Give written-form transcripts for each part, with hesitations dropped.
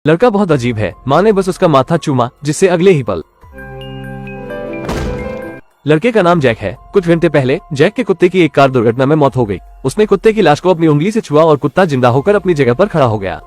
लड़का बहुत अजीब है, माँ ने बस उसका माथा चूमा, जिससे अगले ही पल लड़के का नाम जैक है। कुछ घंटे पहले जैक के कुत्ते की एक कार दुर्घटना में मौत हो गई। उसने कुत्ते की लाश को अपनी उंगली से छुआ और कुत्ता जिंदा होकर अपनी जगह पर खड़ा हो गया।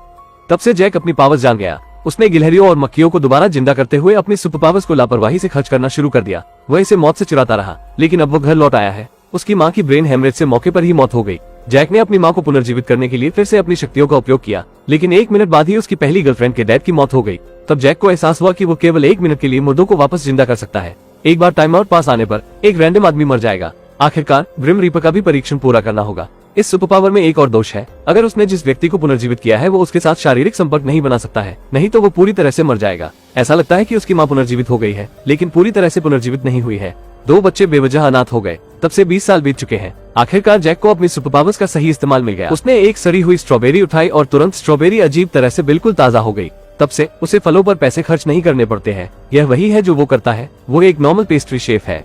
तब से जैक अपनी पावर्स जान गया। उसने गिलहरियों और मक्खियों को दोबारा जिंदा करते हुए अपनी सुपर पावर्स को लापरवाही से खर्च करना शुरू कर दिया। वह इसे मौत से चुराता रहा, लेकिन अब वो घर लौट आया है। उसकी माँ की ब्रेन हेमरेज से मौके पर ही मौत हो गई। जैक ने अपनी माँ को पुनर्जीवित करने के लिए फिर से अपनी शक्तियों का उपयोग किया, लेकिन 1 मिनट बाद ही उसकी पहली गर्लफ्रेंड के डैड की मौत हो गई। तब जैक को एहसास हुआ कि वो केवल 1 मिनट के लिए मुर्दों को वापस जिंदा कर सकता है। एक बार टाइम आउट पास आने पर एक रैंडम आदमी मर जाएगा। आखिरकार ग्रिम रीपर का भी परीक्षण पूरा करना होगा। इस सुपर पावर में एक और दोष है, अगर उसने जिस व्यक्ति को पुनर्जीवित किया है वो उसके साथ शारीरिक संपर्क नहीं बना सकता है, नहीं तो वो पूरी तरह से मर जाएगा। ऐसा लगता है कि उसकी माँ पुनर्जीवित हो गई है, लेकिन पूरी तरह से पुनर्जीवित नहीं हुई है। 2 बच्चे बेवजह अनाथ हो गए। तब से 20 साल बीत चुके हैं। आखिरकार जैक को अपनी सुपर पावर्स का सही इस्तेमाल मिल गया। उसने एक सड़ी हुई स्ट्रॉबेरी उठाई और तुरंत स्ट्रॉबेरी अजीब तरह से बिल्कुल ताज़ा हो गई। तब से उसे फलों पर पैसे खर्च नहीं करने पड़ते हैं। यह वही है जो वो करता है। वो एक नॉर्मल पेस्ट्री शेफ है।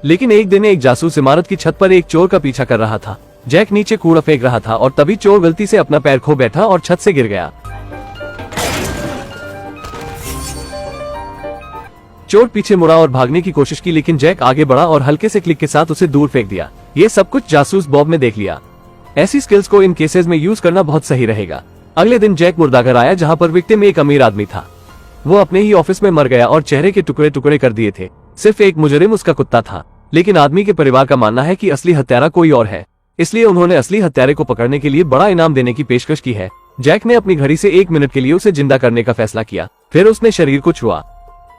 लेकिन एक दिन एक जासूस इमारत की छत पर एक चोर का पीछा कर रहा था। जैक नीचे कूड़ा फेंक रहा था और तभी चोर गलती से अपना पैर खो बैठा और छत से गिर गया। चोर पीछे मुड़ा और भागने की कोशिश की, लेकिन जैक आगे बढ़ा और हल्के से क्लिक के साथ उसे दूर फेंक दिया। ये सब कुछ जासूस बॉब ने देख लिया। ऐसी स्किल्स को इन केसेस में यूज करना बहुत सही रहेगा। अगले दिन जैक मुर्दाघर आया, जहाँ पर विक्टिम एक अमीर आदमी था। वो अपने ही ऑफिस में मर गया और चेहरे के टुकड़े टुकड़े कर दिए थे। सिर्फ एक मुजरिम उसका कुत्ता था, लेकिन आदमी के परिवार का मानना है कि असली हत्यारा कोई और है। इसलिए उन्होंने असली हत्यारे को पकड़ने के लिए बड़ा इनाम देने की पेशकश की है। जैक ने अपनी घड़ी से 1 मिनट के लिए उसे जिंदा करने का फैसला किया। फिर उसने शरीर को छुआ।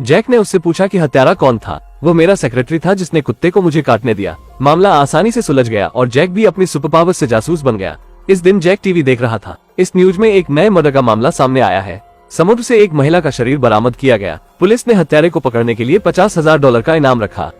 जैक ने उससे पूछा कि हत्यारा कौन था। वो मेरा सेक्रेटरी था जिसने कुत्ते को मुझे काटने दिया। मामला आसानी से सुलझ गया और जैक भी अपनी सुपर पावर से जासूस बन गया। इस दिन जैक टीवी देख रहा था। इस न्यूज में एक नए मर्डर का मामला सामने आया है। समुद्र से एक महिला का शरीर बरामद किया गया। पुलिस ने हत्यारे को पकड़ने के लिए $50,000 का इनाम रखा।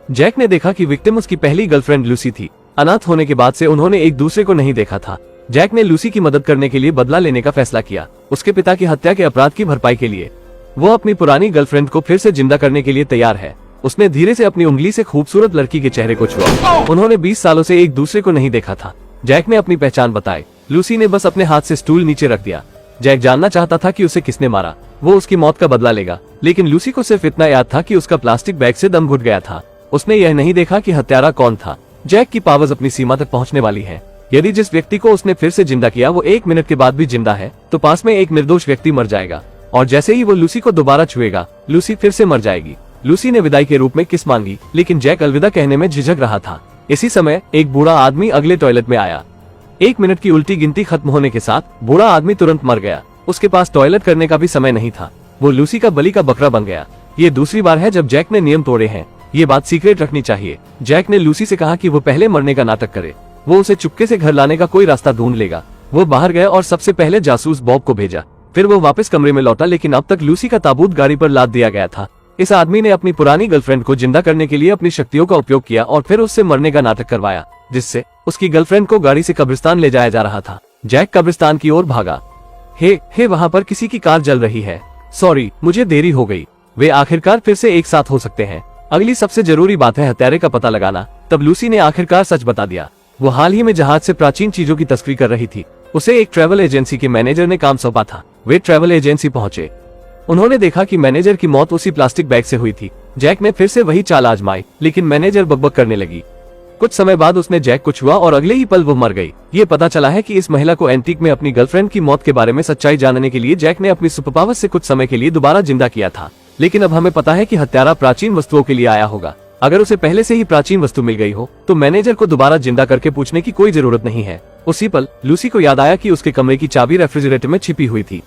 जैक ने देखा कि विक्टिम उसकी पहली गर्लफ्रेंड लूसी थी। अनाथ होने के बाद से उन्होंने एक दूसरे को नहीं देखा था। जैक ने लूसी की मदद करने के लिए बदला लेने का फैसला किया। उसके पिता की हत्या के अपराध की भरपाई के लिए वो अपनी पुरानी गर्लफ्रेंड को फिर से जिंदा करने के लिए तैयार है। उसने धीरे से अपनी उंगली से खूबसूरत लड़की के चेहरे को छुआ। उन्होंने 20 सालों से एक दूसरे को नहीं देखा था। जैक ने अपनी पहचान बताई। लूसी ने बस अपने हाथ से स्टूल नीचे रख दिया। जैक जानना चाहता था कि उसे किसने मारा। वो उसकी मौत का बदला लेगा, लेकिन लूसी को सिर्फ इतना याद था कि उसका प्लास्टिक बैग से दम घुट गया था। उसने यह नहीं देखा कि हत्यारा कौन था। जैक की पावर्स अपनी सीमा तक पहुंचने वाली है। यदि जिस व्यक्ति को उसने फिर से जिंदा किया वो 1 मिनट के बाद भी जिंदा है, तो पास में एक निर्दोष व्यक्ति मर जाएगा। और जैसे ही वो लूसी को दोबारा छुएगा, लूसी फिर से मर जाएगी। लूसी ने विदाई के रूप में किस मांगी, लेकिन जैक अलविदा कहने में झिझक रहा था। इसी समय एक बूढ़ा आदमी अगले टॉयलेट में आया। 1 मिनट की उल्टी गिनती खत्म होने के साथ बूढ़ा आदमी तुरंत मर गया। उसके पास टॉयलेट करने का भी समय नहीं था। वो लूसी का बलि का बकरा बन गया। ये दूसरी बार है जब जैक ने नियम तोड़े हैं। ये बात सीक्रेट रखनी चाहिए। जैक ने लूसी से कहा कि वो पहले मरने का नाटक करे। वो उसे चुपके से घर लाने का कोई रास्ता ढूंढ लेगा। वो बाहर गया और सबसे पहले जासूस बॉब को भेजा। फिर वो वापस कमरे में लौटा, लेकिन अब तक लूसी का ताबूत गाड़ी पर लाद दिया गया था। इस आदमी ने अपनी पुरानी गर्लफ्रेंड को जिंदा करने के लिए अपनी शक्तियों का उपयोग किया और फिर उससे मरने का नाटक करवाया, जिससे उसकी गर्लफ्रेंड को गाड़ी से कब्रिस्तान ले जाया जा रहा था। जैक कब्रिस्तान की ओर भागा। हे वहाँ पर किसी की कार जल रही है। सॉरी, मुझे देरी हो गई। वे आखिरकार फिर से एक साथ हो सकते हैं। अगली सबसे जरूरी बात है हत्यारे का पता लगाना। तब लूसी ने आखिरकार सच बता दिया। वो हाल ही में जहाज से प्राचीन चीजों की तस्करी कर रही थी। उसे एक ट्रैवल एजेंसी के मैनेजर ने काम सौंपा था। वे ट्रैवल एजेंसी पहुंचे। उन्होंने देखा कि मैनेजर की मौत उसी प्लास्टिक बैग से हुई थी। जैक ने फिर से वही चाल आजमाई, लेकिन मैनेजर बकबक करने लगी। कुछ समय बाद उसने जैक को छुआ और अगले ही पल वो मर गई। ये पता चला है कि इस महिला को एंटीक में अपनी गर्लफ्रेंड की मौत के बारे में सच्चाई जानने के लिए जैक ने अपनी सुपर पावर से कुछ समय के लिए दोबारा जिंदा किया था। लेकिन अब हमें पता है कि हत्यारा प्राचीन वस्तुओं के लिए आया होगा। अगर उसे पहले से ही प्राचीन वस्तु मिल गई हो तो मैनेजर को दोबारा जिंदा करके पूछने की कोई जरूरत नहीं है। उसी पल लूसी को याद आया कि उसके कमरे की चाबी रेफ्रिजरेटर में छिपी हुई थी।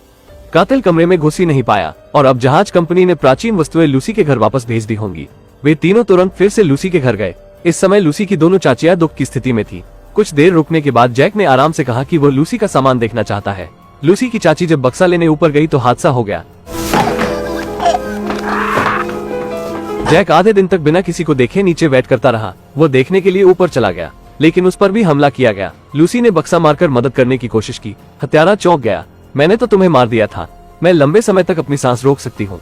कातिल कमरे में घुस ही नहीं पाया और अब जहाज कंपनी ने प्राचीन वस्तुएं लूसी के घर वापस भेज दी होंगी। वे तीनों तुरंत फिर से लूसी के घर गए। इस समय लूसी की दोनों चाचियां दुख की स्थिति में थी। कुछ देर रुकने के बाद जैक ने आराम से कहा कि वो लूसी का सामान देखना चाहता है। लूसी की चाची जब बक्सा लेने ऊपर गई तो हादसा हो गया। जैक आधे दिन तक बिना किसी को देखे नीचे वेट करता रहा। वो देखने के लिए ऊपर चला गया, लेकिन उस पर भी हमला किया गया। लूसी ने बक्सा मारकर मदद करने की कोशिश की। हत्यारा चौंक गया। मैंने तो तुम्हें मार दिया था। मैं लंबे समय तक अपनी सांस रोक सकती हूँ।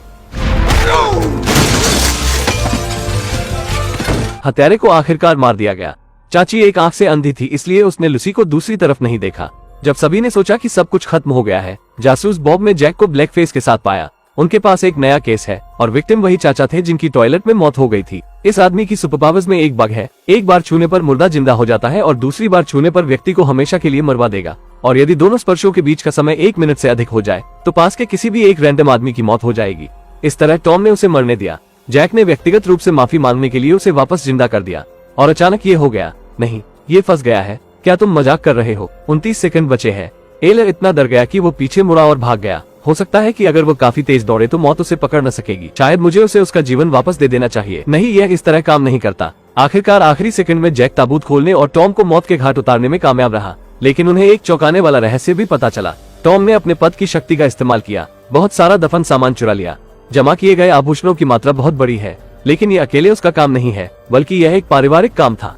हत्यारे को आखिरकार मार दिया गया। चाची एक आंख से अंधी थी, इसलिए उसने लूसी को दूसरी तरफ नहीं देखा। जब सभी ने सोचा कि सब कुछ खत्म हो गया है, जासूस बॉब ने जैक को ब्लैक फेस के साथ पाया। उनके पास एक नया केस है और विक्टिम वही चाचा थे जिनकी टॉयलेट में मौत हो गई थी। इस आदमी की सुपरपावर्स में एक बग है, एक बार छूने पर मुर्दा जिंदा हो जाता है और दूसरी बार छूने पर व्यक्ति को हमेशा के लिए मरवा देगा। और यदि दोनों स्पर्शों के बीच का समय 1 मिनट से अधिक हो जाए तो पास के किसी भी एक रैंडम आदमी की मौत हो जाएगी। इस तरह टॉम ने उसे मरने दिया। जैक ने व्यक्तिगत रूप से माफी मांगने के लिए उसे वापस जिंदा कर दिया और अचानक ये हो गया। नहीं, ये फंस गया है। क्या तुम मजाक कर रहे हो? 29 सेकंड बचे हैं। एलर इतना डर गया कि वो पीछे मुड़ा और भाग गया। हो सकता है कि अगर वो काफी तेज दौड़े तो मौत उसे पकड़ न सकेगी। शायद मुझे उसे उसका जीवन वापस दे देना चाहिए। नहीं, यह इस तरह काम नहीं करता। आखिरकार आखिरी सेकंड में जैक ताबूत खोलने और टॉम को मौत के घाट उतारने में कामयाब रहा, लेकिन उन्हें एक चौंकाने वाला रहस्य भी पता चला। टॉम ने अपने पद की शक्ति का इस्तेमाल किया, बहुत सारा दफन सामान चुरा लिया। जमा किए गए आभूषणों की मात्रा बहुत बड़ी है, लेकिन ये अकेले उसका काम नहीं है, बल्कि यह एक पारिवारिक काम था।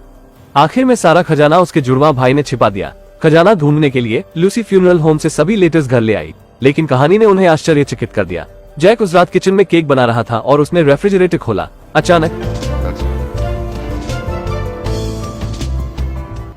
आखिर में सारा खजाना उसके जुड़वा भाई ने छिपा दिया। खजाना ढूंढने के लिए लूसी फ्यूनरल होम से सभी लेटर्स घर ले आई, लेकिन कहानी ने उन्हें आश्चर्यचकित कर दिया। जैक उस रात किचन में केक बना रहा था और उसने रेफ्रिजरेटर खोला। अचानक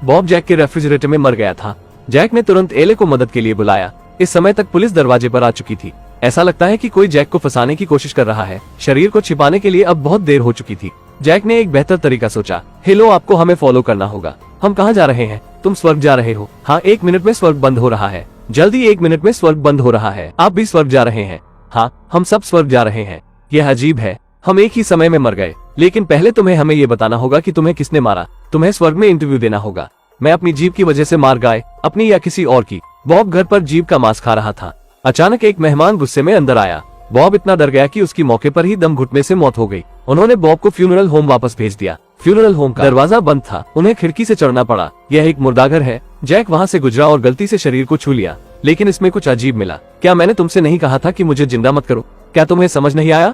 बॉब जैक के रेफ्रिजरेटर में मर गया था। जैक ने तुरंत एले को मदद के लिए बुलाया। इस समय तक पुलिस दरवाजे पर आ चुकी थी। ऐसा लगता है कि कोई जैक को फंसाने की कोशिश कर रहा है। शरीर को छिपाने के लिए अब बहुत देर हो चुकी थी। जैक ने एक बेहतर तरीका सोचा। हेलो, आपको हमें फॉलो करना होगा। हम कहाँ जा रहे हैं? तुम स्वर्ग जा रहे हो? हाँ, 1 मिनट में स्वर्ग बंद हो रहा है। जल्दी, 1 मिनट में स्वर्ग बंद हो रहा है। आप भी स्वर्ग जा रहे हैं? हाँ, हम सब स्वर्ग जा रहे हैं। यह अजीब है, हम एक ही समय में मर गए। लेकिन पहले तुम्हें हमें ये बताना होगा कि तुम्हें किसने मारा। तुम्हें स्वर्ग में इंटरव्यू देना होगा। मैं अपनी जीभ की वजह से मार गए, अपनी या किसी और की? बॉब घर पर जीभ का मांस खा रहा था। अचानक एक मेहमान गुस्से में अंदर आया। बॉब इतना डर गया कि उसकी मौके पर ही दम घुटने से मौत हो गई। उन्होंने बॉब को फ्यूनरल होम वापस भेज दिया। फ्यूनरल होम का दरवाजा बंद था, उन्हें खिड़की से चढ़ना पड़ा। यह एक मुर्दाघर है। जैक वहाँ से गुजरा और गलती से शरीर को छू लिया, लेकिन इसमें कुछ अजीब मिला। क्या मैंने तुमसे नहीं कहा था कि मुझे जिंदा मत करो? क्या तुम्हें समझ नहीं आया?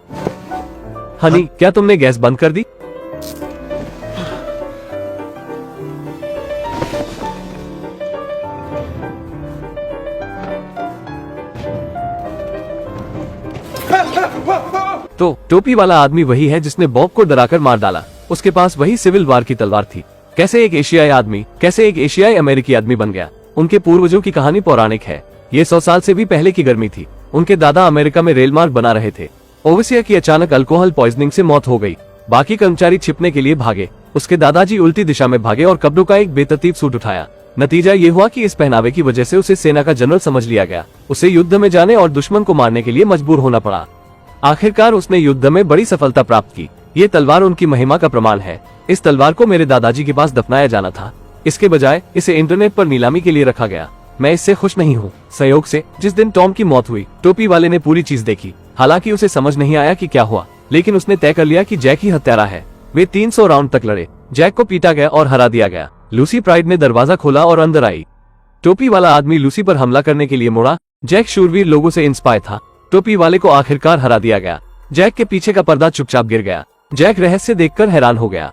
हनी, क्या तुमने गैस बंद कर दी? तो टोपी वाला आदमी वही है जिसने बॉब को डराकर मार डाला। उसके पास वही सिविल वार की तलवार थी। कैसे एक एशियाई अमेरिकी आदमी बन गया? उनके पूर्वजों की कहानी पौराणिक है। ये 100 साल से भी पहले की गर्मी थी। उनके दादा अमेरिका में रेल मार्ग बना रहे थे। ओवसिया की अचानक अल्कोहल पॉइजनिंग से मौत हो गई। बाकी कर्मचारी छिपने के लिए भागे। उसके दादाजी उल्टी दिशा में भागे और कपड़ों का एक बेतरतीब सूट उठाया। नतीजा ये हुआ कि इस पहनावे की वजह से उसे सेना का जनरल समझ लिया गया। उसे युद्ध में जाने और दुश्मन को मारने के लिए मजबूर होना पड़ा। आखिरकार उसने युद्ध में बड़ी सफलता प्राप्त की। ये तलवार उनकी महिमा का प्रमाण है। इस तलवार को मेरे दादाजी के पास दफनाया जाना था। इसके बजाय इसे इंटरनेट पर नीलामी के लिए रखा गया। मैं इससे खुश नहीं हूँ। संयोग से जिस दिन टॉम की मौत हुई, टोपी वाले ने पूरी चीज देखी। हालांकि उसे समझ नहीं आया कि क्या हुआ, लेकिन उसने तय कर लिया कि जैक ही हत्यारा है। वे 300 राउंड तक लड़े। जैक को पीटा गया और हरा दिया गया। लूसी प्राइड ने दरवाजा खोला और अंदर आई। टोपी वाला आदमी लूसी पर हमला करने के लिए मुड़ा। जैक शूरवीर लोगों से इंस्पायर था। टोपी वाले को आखिरकार हरा दिया गया। जैक के पीछे का पर्दा चुपचाप गिर गया। जैक रहस्य देखकर हैरान हो गया।